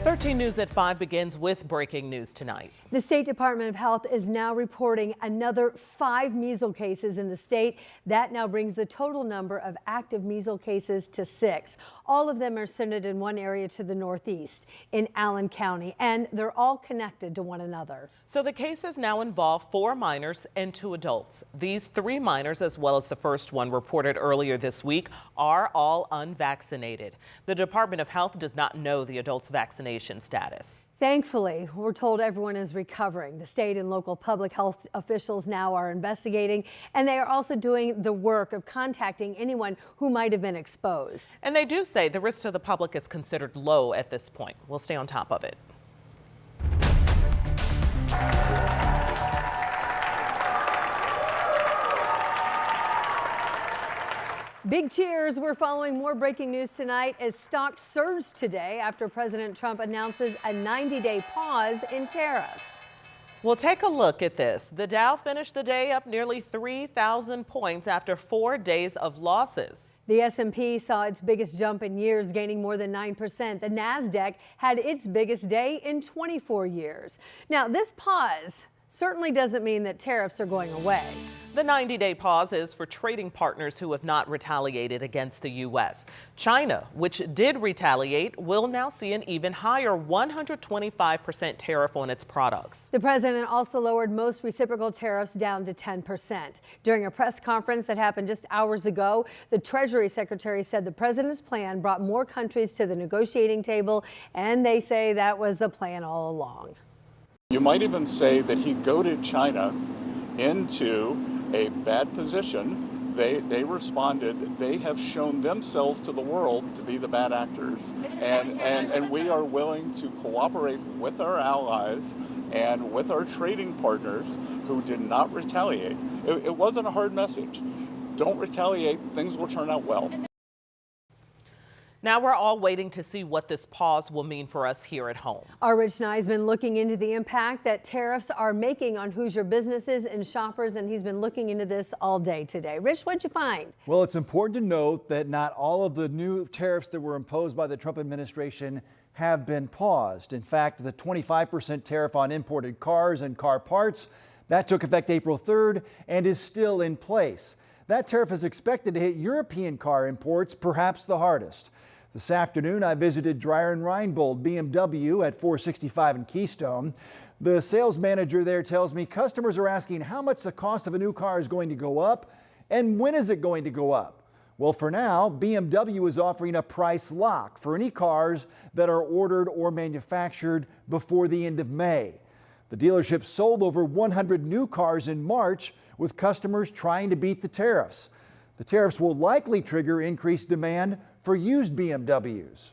13 News at 5 begins with breaking news tonight. The State Department of Health is now reporting another 5 measles cases in the state. That now brings the total number of active measles cases to 6. All of them are centered in one area to the northeast in Allen County, and they're all connected to one another. So the cases now involve 4 minors and 2 adults. These 3 minors, as well as the first one reported earlier this week, are all unvaccinated. The Department of Health does not know the adults' vaccination status. Thankfully, we're told everyone is recovering. The state and local public health officials now are investigating, and they are also doing the work of contacting anyone who might have been exposed. And they do say the risk to the public is considered low at this point. We'll stay on top of it. Big cheers. We're following more breaking news tonight as stocks surged today after President Trump announces a 90-day pause in tariffs. We'll take a look at this. The Dow finished the day up nearly 3,000 points after 4 days of losses. The S&P saw its biggest jump in years, gaining more than 9%. The Nasdaq had its biggest day in 24 years. Now, this pause certainly doesn't mean that tariffs are going away. The 90-day pause is for trading partners who have not retaliated against the U.S. China, which did retaliate, will now see an even higher 125% tariff on its products. The president also lowered most reciprocal tariffs down to 10%. During a press conference that happened just hours ago, the Treasury Secretary said the president's plan brought more countries to the negotiating table, and they say that was the plan all along. You might even say that he goaded China into a bad position. They responded. They have shown themselves to the world to be the bad actors. And we are willing to cooperate with our allies and with our trading partners who did not retaliate. It wasn't a hard message. Don't retaliate. Things will turn out well. Now we're all waiting to see what this pause will mean for us here at home. Our Rich Nye has been looking into the impact that tariffs are making on Hoosier businesses and shoppers, and he's been looking into this all day today. Rich, what'd you find? Well, it's important to note that not all of the new tariffs that were imposed by the Trump administration have been paused. In fact, the 25% tariff on imported cars and car parts, that took effect April 3rd and is still in place. That tariff is expected to hit European car imports perhaps the hardest. This afternoon, I visited Dreyer and Reinbold BMW at 465 and Keystone. The sales manager there tells me customers are asking how much the cost of a new car is going to go up and when is it going to go up. Well, for now, BMW is offering a price lock for any cars that are ordered or manufactured before the end of May. The dealership sold over 100 new cars in March with customers trying to beat the tariffs. The tariffs will likely trigger increased demand for used BMWs.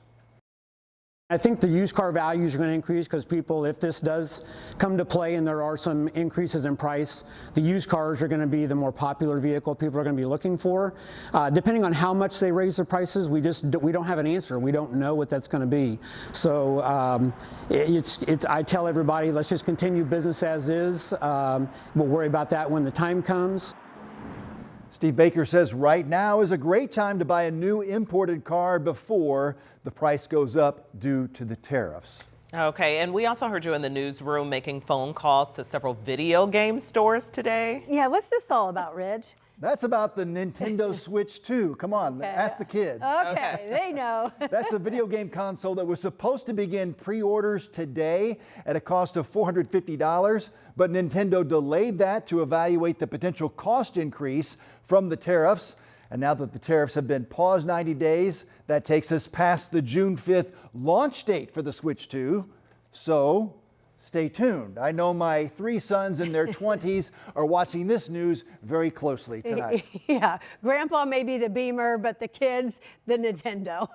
I think the used car values are going to increase because people, if this does come to play and there are some increases in price, the used cars are going to be the more popular vehicle people are going to be looking for. Depending on how much they raise the prices, we don't have an answer. We don't know what that's going to be. So I tell everybody, let's just continue business as is. We'll worry about that when the time comes. Steve Baker says right now is a great time to buy a new imported car before the price goes up due to the tariffs. Okay, and we also heard you in the newsroom making phone calls to several video game stores today. Yeah, what's this all about, Rich? That's about the Nintendo Switch 2. Come on, okay. Ask the kids. Okay, they know. That's a video game console that was supposed to begin pre-orders today at a cost of $450, but Nintendo delayed that to evaluate the potential cost increase from the tariffs. And now that the tariffs have been paused 90 days, that takes us past the June 5th launch date for the Switch 2. So stay tuned. I know my 3 sons in their 20s are watching this news very closely tonight. Yeah, Grandpa may be the Beamer, but the kids, the Nintendo.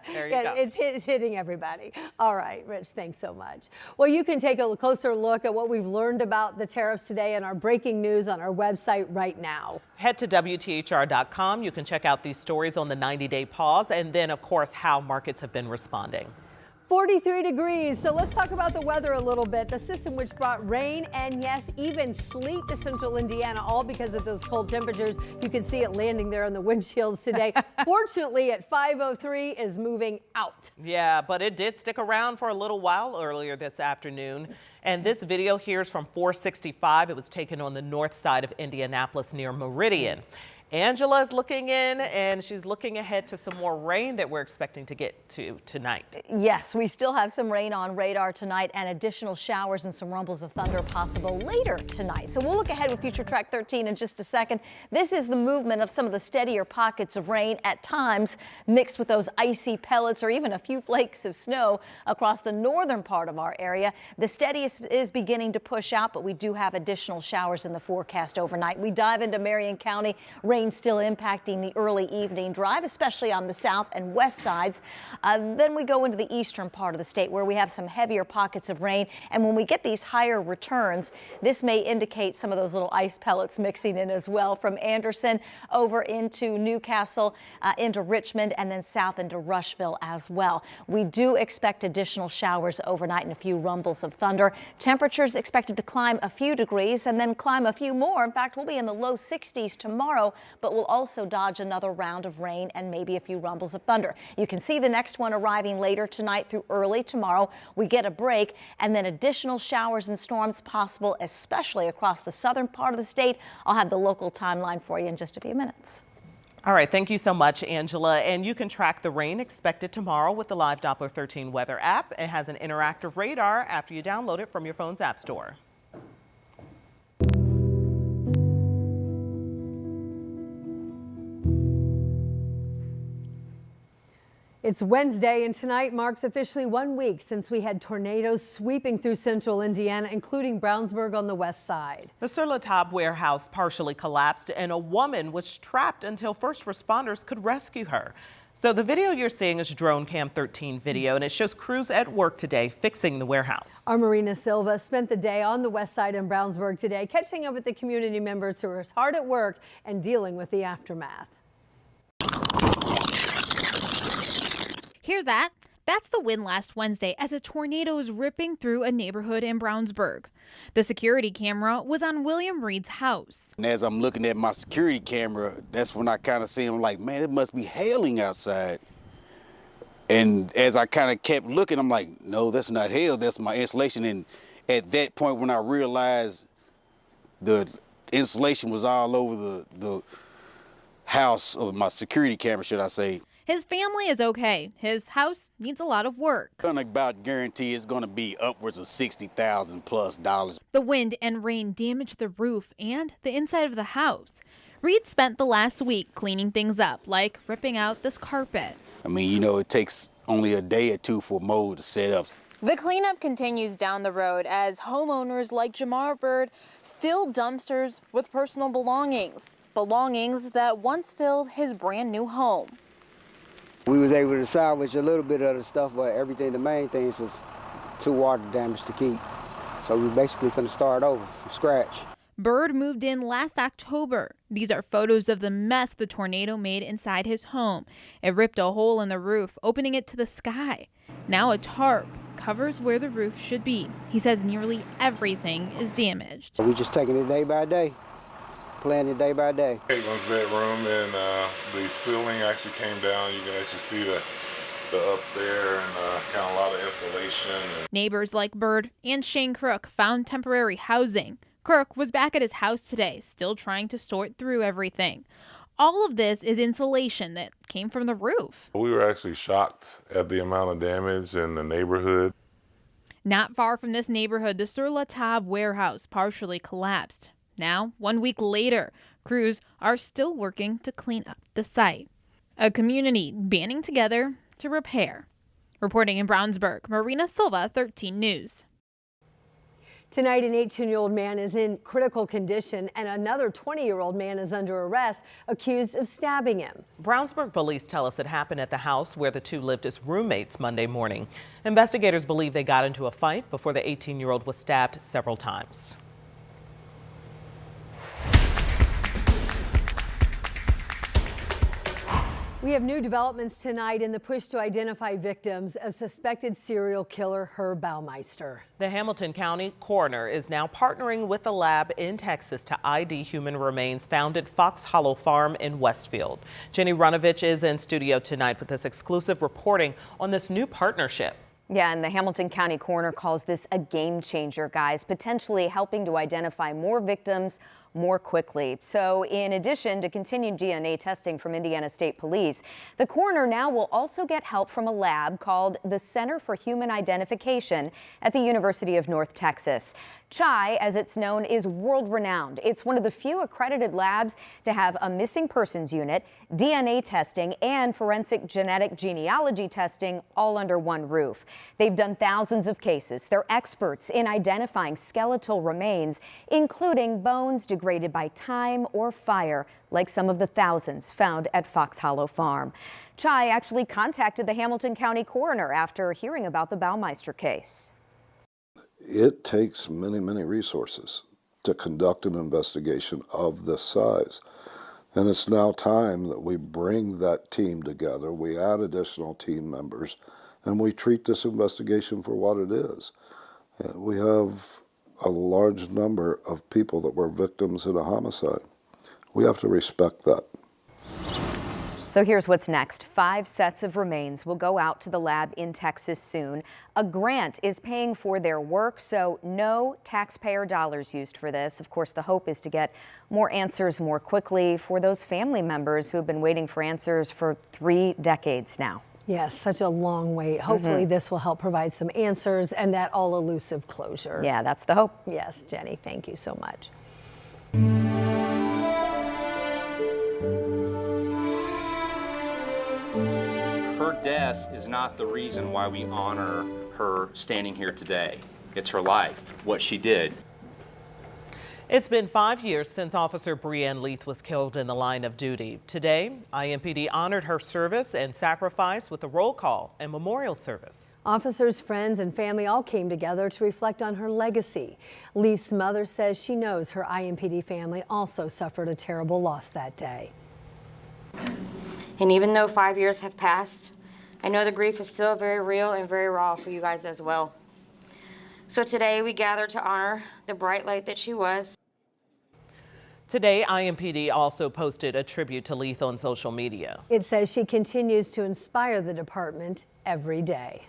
There you go. It's hitting everybody. All right, Rich, thanks so much. Well, you can take a closer look at what we've learned about the tariffs today in our breaking news on our website right now. Head to WTHR.com. You can check out these stories on the 90-day pause and then, of course, how markets have been responding. 43 degrees. So let's talk about the weather a little bit. The system which brought rain and yes, even sleet to central Indiana, all because of those cold temperatures. You can see it landing there on the windshields today. Fortunately, at 5:03 is moving out. Yeah, but it did stick around for a little while earlier this afternoon. And this video here is from 465. It was taken on the north side of Indianapolis near Meridian. Angela is looking in, and she's looking ahead to some more rain that we're expecting to get to tonight. Yes, we still have some rain on radar tonight and additional showers and some rumbles of thunder possible later tonight. So we'll look ahead with Future Track 13 in just a second. This is the movement of some of the steadier pockets of rain at times mixed with those icy pellets or even a few flakes of snow across the northern part of our area. The steadiest is beginning to push out, but we do have additional showers in the forecast overnight. We dive into Marion County. Rain still impacting the early evening drive, especially on the south and west sides. Then we go into the eastern part of the state where we have some heavier pockets of rain. And when we get these higher returns, this may indicate some of those little ice pellets mixing in as well from Anderson over into Newcastle, into Richmond, and then south into Rushville as well. We do expect additional showers overnight and a few rumbles of thunder. Temperatures expected to climb a few degrees and then climb a few more. In fact, we'll be in the low 60s tomorrow, but we'll also dodge another round of rain and maybe a few rumbles of thunder. You can see the next one arriving later tonight through early tomorrow. We get a break and then additional showers and storms possible, especially across the southern part of the state. I'll have the local timeline for you in just a few minutes. All right, thank you so much, Angela. And you can track the rain expected tomorrow with the Live Doppler 13 weather app. It has an interactive radar after you download it from your phone's app store. It's Wednesday, and tonight marks officially 1 week since we had tornadoes sweeping through central Indiana, including Brownsburg on the west side. The Sur La Table warehouse partially collapsed, and a woman was trapped until first responders could rescue her. So the video you're seeing is Drone Cam 13 video, and it shows crews at work today fixing the warehouse. Our Marina Silva spent the day on the west side in Brownsburg today, catching up with the community members who are hard at work and dealing with the aftermath. Hear that? That's the wind last Wednesday as a tornado is ripping through a neighborhood in Brownsburg. The security camera was on William Reed's house. And as I'm looking at my security camera, that's when I kind of see him like, man, it must be hailing outside. And as I kind of kept looking, I'm like, no, that's not hail, that's my insulation. And at that point when I realized the insulation was all over the house, or my security camera, should I say. His family is okay. His house needs a lot of work. I can about guarantee it's going to be upwards of $60,000 plus. The wind and rain damaged the roof and the inside of the house. Reed spent the last week cleaning things up, like ripping out this carpet. I mean, you know, it takes only a day or two for mold to set up. The cleanup continues down the road as homeowners like Jamar Bird fill dumpsters with personal belongings that once filled his brand new home. We was able to salvage a little bit of the stuff, but everything, the main things was too water damage to keep. So we basically finna start over from scratch. Bird moved in last October. These are photos of the mess the tornado made inside his home. It ripped a hole in the roof, opening it to the sky. Now a tarp covers where the roof should be. He says nearly everything is damaged. We just taking it day by day. Playing it day by day. Caitlin's bedroom, and the ceiling actually came down. You can actually see the up there and kind of a lot of insulation. Neighbors like Bird and Shane Crook found temporary housing. Crook was back at his house today, still trying to sort through everything. All of this is insulation that came from the roof. We were actually shocked at the amount of damage in the neighborhood. Not far from this neighborhood, the Sur La Table warehouse partially collapsed. Now, 1 week later, crews are still working to clean up the site. A community banding together to repair. Reporting in Brownsburg, Marina Silva, 13 News. Tonight, an 18-year-old man is in critical condition and another 20-year-old man is under arrest, accused of stabbing him. Brownsburg police tell us it happened at the house where the two lived as roommates Monday morning. Investigators believe they got into a fight before the 18-year-old was stabbed several times. We have new developments tonight in the push to identify victims of suspected serial killer Herb Baumeister. The Hamilton County coroner is now partnering with a lab in Texas to ID human remains found at Fox Hollow Farm in Westfield. Jenny Runovich is in studio tonight with this exclusive reporting on this new partnership. Yeah, and the Hamilton County coroner calls this a game changer, guys, potentially helping to identify more victims more quickly. So in addition to continued DNA testing from Indiana State Police, the coroner now will also get help from a lab called the Center for Human Identification at the University of North Texas. CHI, as it's known, is world-renowned. It's one of the few accredited labs to have a missing persons unit, DNA testing, and forensic genetic genealogy testing all under one roof. They've done thousands of cases. They're experts in identifying skeletal remains, including bones degraded by time or fire, like some of the thousands found at Fox Hollow Farm. CHI actually contacted the Hamilton County coroner after hearing about the Baumeister case. It takes many, many resources to conduct an investigation of this size. And it's now time that we bring that team together, we add additional team members, and we treat this investigation for what it is. We have a large number of people that were victims in a homicide. We have to respect that. So here's what's next. 5 sets of remains will go out to the lab in Texas soon. A grant is paying for their work, so no taxpayer dollars used for this. Of course, the hope is to get more answers more quickly for those family members who have been waiting for answers for 3 decades now. Yes, such a long wait. Hopefully this will help provide some answers and that all elusive closure. Yeah, that's the hope. Yes, Jenny, thank you so much. Her death is not the reason why we honor her standing here today. It's her life, what she did. It's been 5 years since Officer Breanne Leath was killed in the line of duty. Today, IMPD honored her service and sacrifice with a roll call and memorial service. Officers, friends, and family all came together to reflect on her legacy. Leath's mother says she knows her IMPD family also suffered a terrible loss that day. And even though 5 years have passed, I know the grief is still very real and very raw for you guys as well. So today we gather to honor the bright light that she was. Today, IMPD also posted a tribute to Leath on social media. It says she continues to inspire the department every day.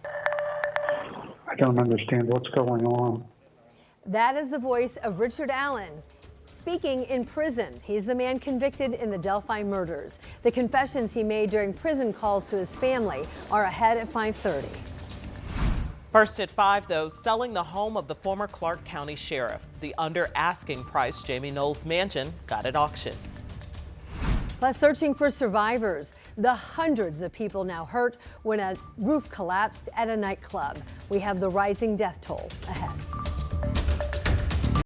I don't understand what's going on. That is the voice of Richard Allen, speaking in prison. He's the man convicted in the Delphi murders. The confessions he made during prison calls to his family are ahead at 5:30. First at 5, though, selling the home of the former Clark County Sheriff. The under asking price Jamie Knowles mansion got at auction. Plus, searching for survivors. The hundreds of people now hurt when a roof collapsed at a nightclub. We have the rising death toll ahead.